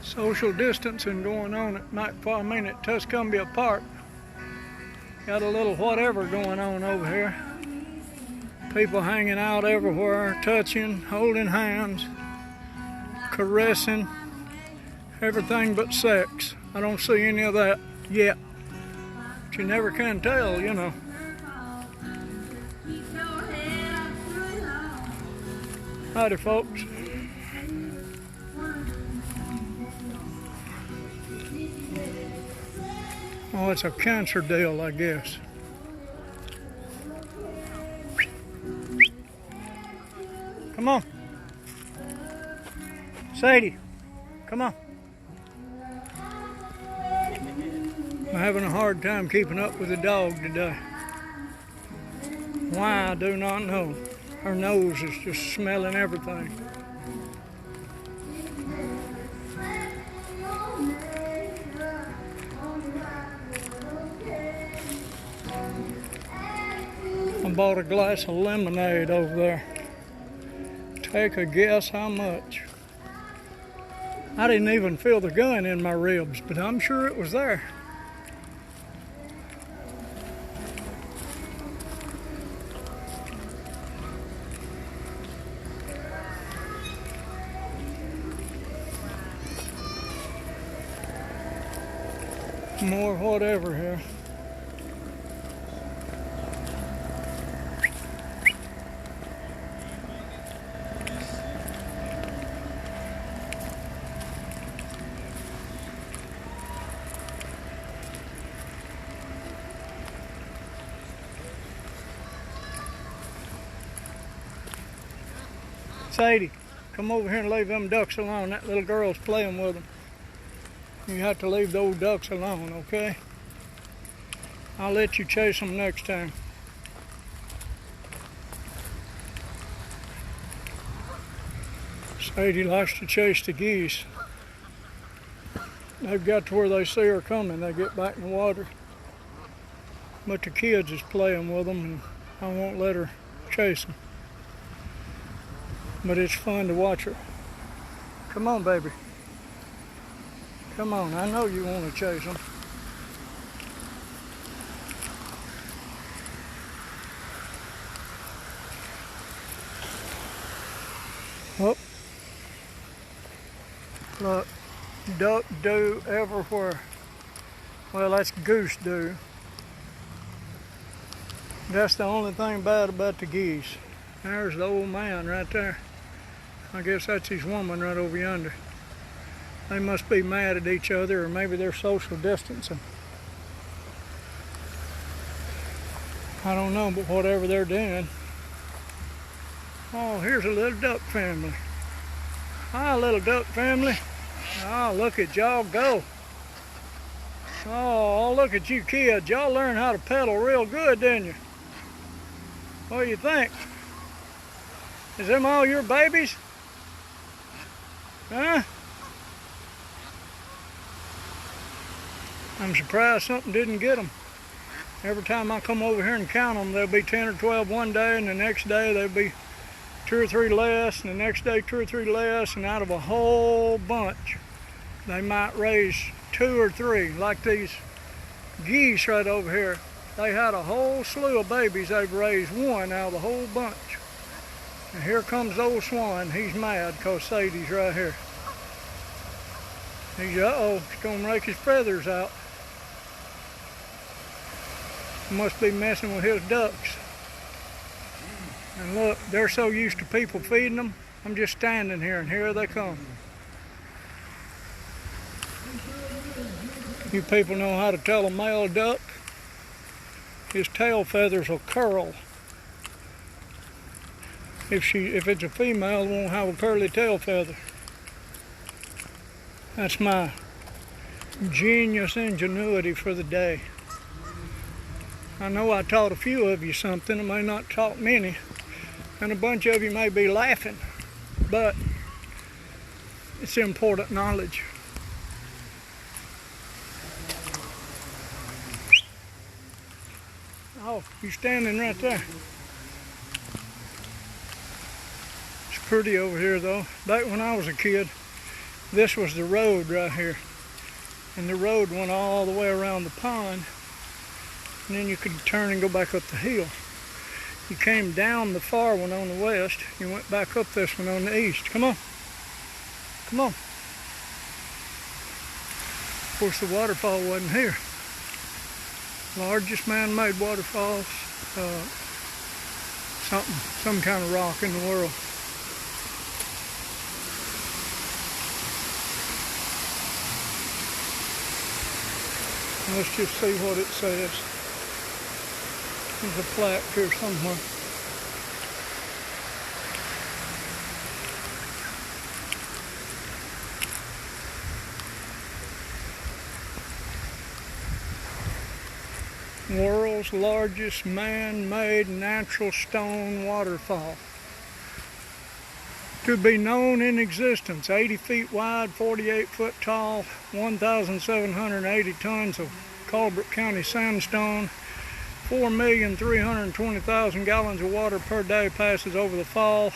Social distancing going on at at Tuscumbia Park. Got a little whatever going on over here. People hanging out everywhere, touching, holding hands, caressing, everything but sex. I don't see any of that yet. But you never can tell, you know. Howdy, folks. Oh, it's a cancer deal, I guess. Come on. Sadie, come on. I'm having a hard time keeping up with the dog today. Why, I do not know. Her nose is just smelling everything. I bought a glass of lemonade over there. Take a guess how much. I didn't even feel the gun in my ribs, but I'm sure it was there. More whatever here. Sadie, come over here and leave them ducks alone. That little girl's playing with them. You have to leave those ducks alone, okay? I'll let you chase them next time. Sadie likes to chase the geese. They've got to where they see her coming, they get back in the water. But the kids is playing with them and I won't let her chase them. But it's fun to watch her. Come on, baby. Come on, I know you want to chase them. Oh. Look, duck do everywhere. Well, that's goose do. That's the only thing bad about the geese. There's the old man right there. I guess that's his woman right over yonder. They must be mad at each other, or maybe they're social distancing. I don't know, but whatever they're doing. Oh, here's a little duck family. Hi, little duck family. Oh, look at y'all go. Oh, look at you kids. Y'all learned how to pedal real good, didn't you? What do you think? Is them all your babies? Huh? I'm surprised something didn't get them. Every time I come over here and count them, there'll be 10 or 12 one day, and the next day there'll be 2 or 3 less, and the next day 2 or 3 less, and out of a whole bunch, they might raise 2 or 3, like these geese right over here. They had a whole slew of babies. They've raised 1 out of the whole bunch. And here comes old Swan. He's mad because Sadie's right here. He's, uh-oh, he's going to rake his feathers out. Must be messing with his ducks. And look, they're so used to people feeding them. I'm just standing here, and here they come. You people know how to tell a male duck? His tail feathers will curl. If it's a female, it won't have a curly tail feather. That's my genius ingenuity for the day. I know I taught a few of you something. I may not taught many. And a bunch of you may be laughing. But it's important knowledge. Oh, you're standing right there. It's pretty over here though. Back when I was a kid, this was the road right here. And the road went all the way around the pond. And then you could turn and go back up the hill. You came down the far one on the west. You went back up this one on the east. Come on. Come on. Of course, the waterfall wasn't here. Largest man-made waterfalls. Some kind of rock in the world. Let's just see what it says. There's a plaque here somewhere. World's largest man-made natural stone waterfall. To be known in existence, 80 feet wide, 48 foot tall, 1,780 tons of Colbert County sandstone, 4,320,000 gallons of water per day passes over the fall.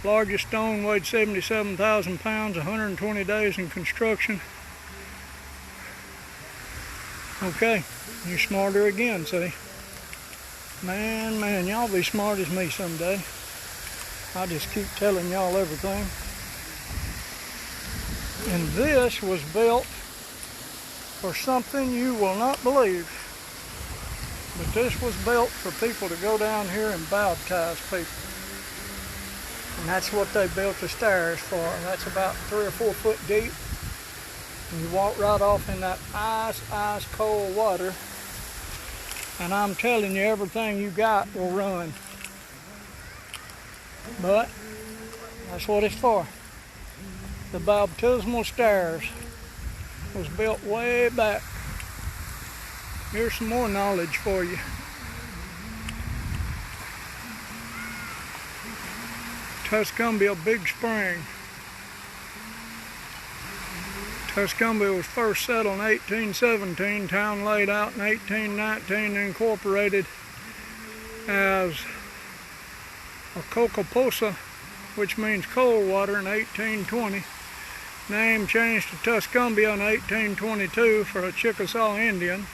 Largest stone weighed 77,000 pounds, 120 days in construction. Okay, you're smarter again, see? Man, y'all be smart as me someday. I just keep telling y'all everything. And this was built for something you will not believe. But this was built for people to go down here and baptize people. And that's what they built the stairs for. And that's about 3 or 4 foot deep. And you walk right off in that ice cold water. And I'm telling you, everything you got will run. But that's what it's for. The baptismal stairs was built way back. Here's some more knowledge for you. Tuscumbia Big Spring. Tuscumbia was first settled in 1817, town laid out in 1819, incorporated as Okokoposa, which means cold water, in 1820. Name changed to Tuscumbia in 1822 for a Chickasaw Indian.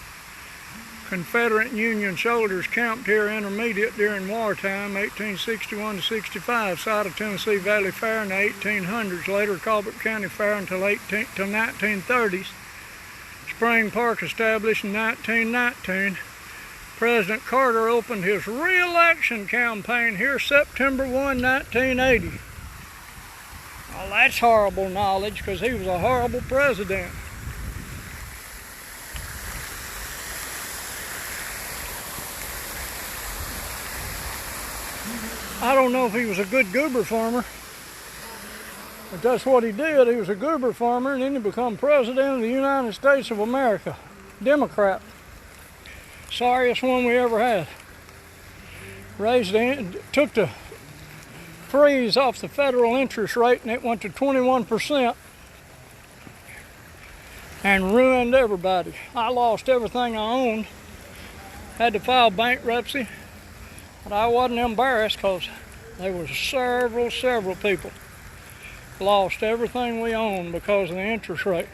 Confederate and Union soldiers camped here intermediate during wartime, 1861 to 65. Site of Tennessee Valley Fair in the 1800s. Later Colbert County Fair until 1930s. Spring Park established in 1919. President Carter opened his re-election campaign here September 1, 1980. Well, that's horrible knowledge because he was a horrible president. I don't know if he was a good goober farmer, but that's what he did. He was a goober farmer, and then he became president of the United States of America. Democrat. Sorriest one we ever had. Took the freeze off the federal interest rate, and it went to 21%, and ruined everybody. I lost everything I owned. Had to file bankruptcy. But I wasn't embarrassed because there was several people lost everything we owned because of the interest rate.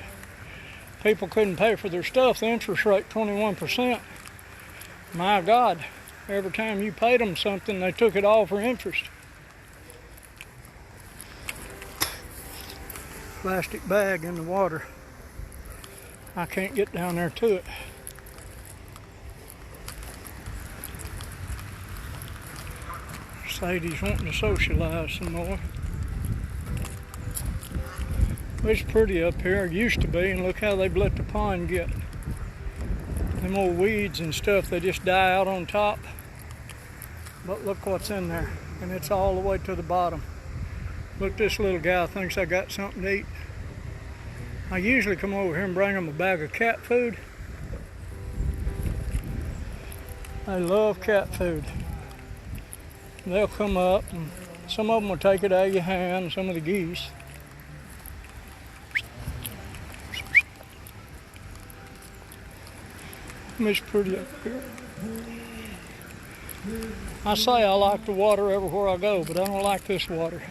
People couldn't pay for their stuff. The interest rate, 21%. My God, every time you paid them something, they took it all for interest. Plastic bag in the water. I can't get down there to it. Sadie's wanting to socialize some more. It's pretty up here, it used to be, and look how they've let the pond get. Them old weeds and stuff, they just die out on top. But look what's in there, and it's all the way to the bottom. Look, this little guy thinks I got something to eat. I usually come over here and bring them a bag of cat food. They love cat food. They'll come up, and some of them will take it out of your hand, some of the geese. It's pretty up here. I say I like the water everywhere I go, but I don't like this water.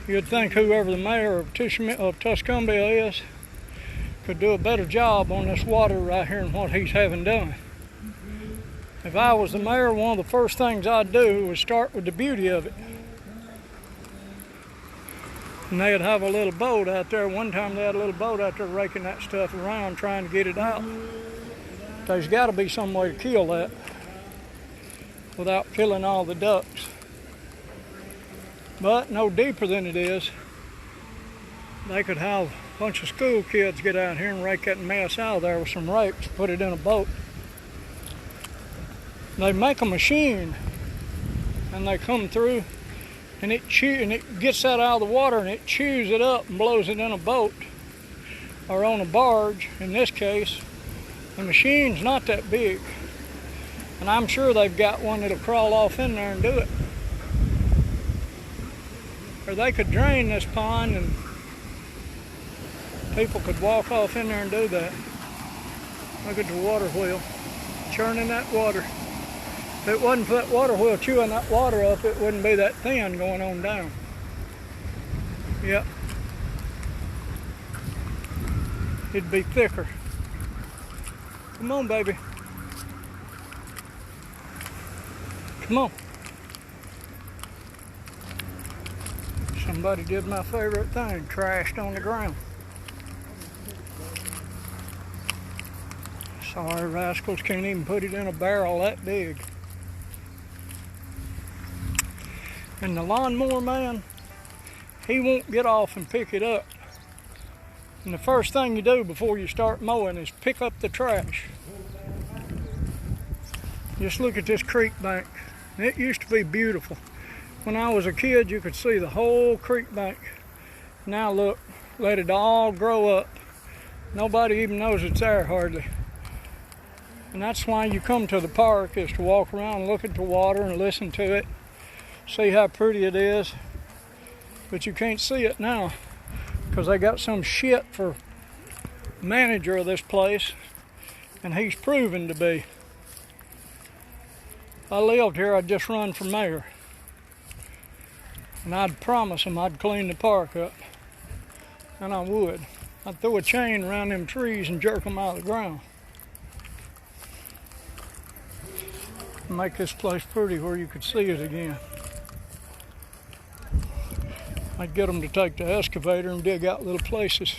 You'd think whoever the mayor of Tuscumbia is could do a better job on this water right here and what he's having done. If I was the mayor, one of the first things I'd do was start with the beauty of it. And they'd have a little boat out there. One time they had a little boat out there raking that stuff around trying to get it out. There's got to be some way to kill that without killing all the ducks. But no deeper than it is, they could have a bunch of school kids get out here and rake that mess out of there with some rakes, put it in a boat. They make a machine and they come through and it gets that out of the water and it chews it up and blows it in a boat or on a barge. In this case, the machine's not that big, and I'm sure they've got one that'll crawl off in there and do it. Or they could drain this pond and people could walk off in there and do that. Look at the water wheel churning that water. If it wasn't for that water wheel chewing that water up, it wouldn't be that thin going on down. Yep. It'd be thicker. Come on, baby. Come on. Somebody did my favorite thing, trashed on the ground. Sorry, rascals, can't even put it in a barrel that big. And the lawnmower man, he won't get off and pick it up. And the first thing you do before you start mowing is pick up the trash. Just look at this creek bank. It used to be beautiful. When I was a kid, you could see the whole creek bank. Now look, let it all grow up. Nobody even knows it's there hardly. And that's why you come to the park, is to walk around and look at the water and listen to it. See how pretty it is. But you can't see it now because they got some shit for manager of this place, and he's proven to be. If I lived here, I'd just run for mayor. And I'd promise him I'd clean the park up. And I would. I'd throw a chain around them trees and jerk them out of the ground. Make this place pretty where you could see it again. I'd get them to take the excavator and dig out little places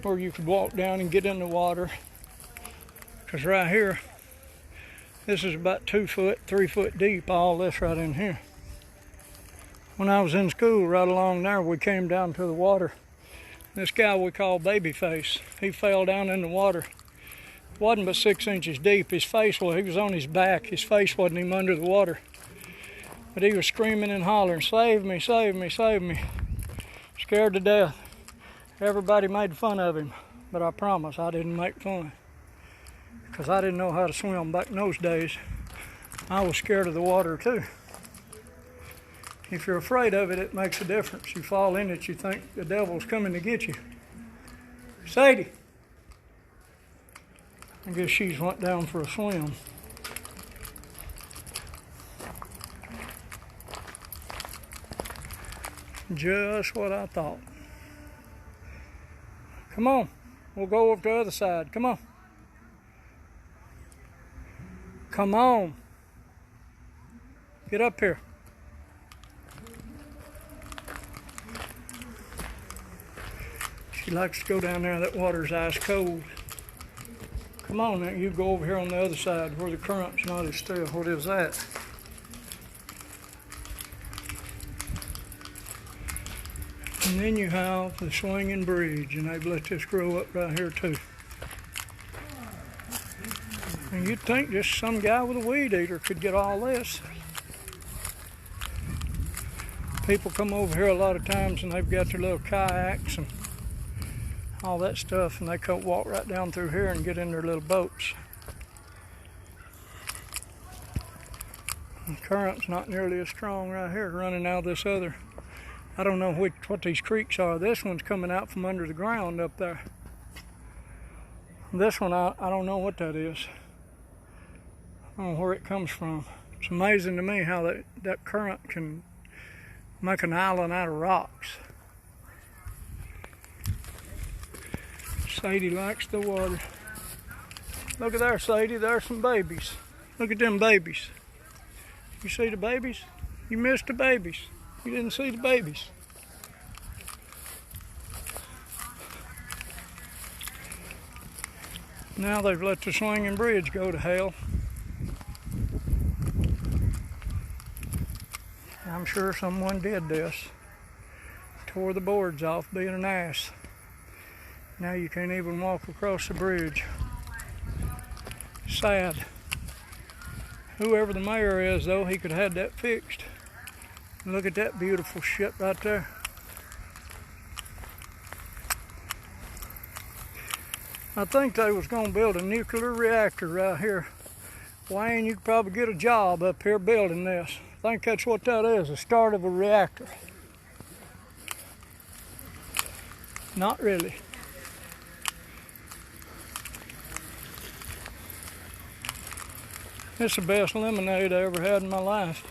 where you could walk down and get in the water. Because right here, this is about 2 foot, 3 foot deep, all this right in here. When I was in school, right along there, we came down to the water. This guy we call Babyface, he fell down in the water. It wasn't but 6 inches deep. His face, well, he was on his back. His face wasn't even under the water. But he was screaming and hollering, "Save me, save me, save me." Scared to death. Everybody made fun of him, but I promise I didn't make fun. Because I didn't know how to swim back in those days. I was scared of the water too. If you're afraid of it, it makes a difference. You fall in it, you think the devil's coming to get you. Sadie. I guess she's went down for a swim. Just what I thought. Come on, we'll go over to the other side. Come on. Come on. Get up here. She likes to go down there. That water's ice cold. Come on now, you go over here on the other side where the current's not as still. What is that? And then you have the swinging bridge, and they've let this grow up right here too. And you'd think just some guy with a weed eater could get all this. People come over here a lot of times and they've got their little kayaks and all that stuff, and they can walk right down through here and get in their little boats. The current's not nearly as strong right here running out of this other. I don't know what these creeks are. This one's coming out from under the ground up there. This one, I don't know what that is. I don't know where it comes from. It's amazing to me how that current can Make an island out of rocks. Sadie likes the water. Look at there, Sadie. There's some babies. Look at them babies. You see the babies? You missed the babies. You didn't see the babies. Now they've let the swinging bridge go to hell. I'm sure someone did this. Tore the boards off being an ass. Now you can't even walk across the bridge. Sad. Whoever the mayor is, though, he could have had that fixed. Look at that beautiful shit right there. I think they was going to build a nuclear reactor right here. Wayne, you could probably get a job up here building this. I think that's what that is, the start of a reactor. Not really. It's the best lemonade I ever had in my life.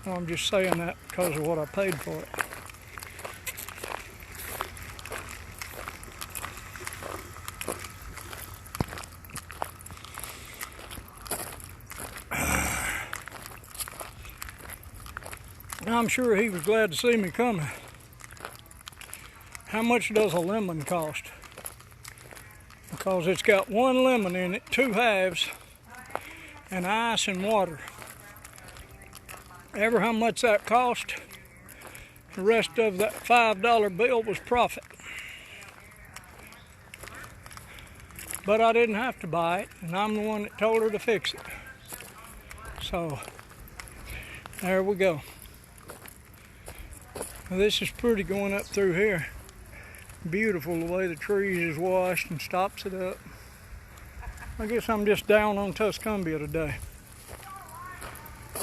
Well, I'm just saying that because of what I paid for it. I'm sure he was glad to see me coming. How much does a lemon cost? Because it's got one lemon in it, 2 halves, and ice and water. Ever how much that cost? The rest of that $5 bill was profit. But I didn't have to buy it, and I'm the one that told her to fix it. So, there we go. Well, this is pretty going up through here. Beautiful the way the trees is washed and stops it up. I guess I'm just down on Tuscumbia today.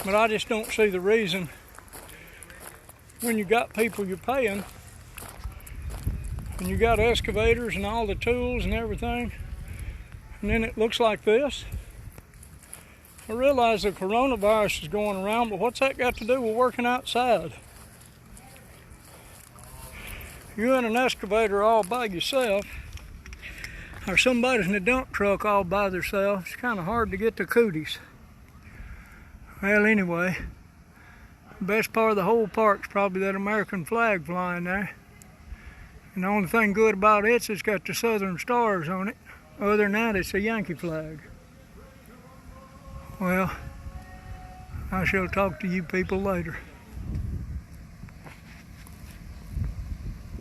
But I just don't see the reason when you got people you're paying and you got excavators and all the tools and everything, and then it looks like this. I realize the coronavirus is going around, but what's that got to do with working outside? You're in an excavator all by yourself, or somebody's in a dump truck all by themselves. It's kind of hard to get the cooties. Well, anyway, the best part of the whole park's probably that American flag flying there. And the only thing good about it is it's got the Southern Stars on it. Other than that, it's a Yankee flag. Well, I shall talk to you people later.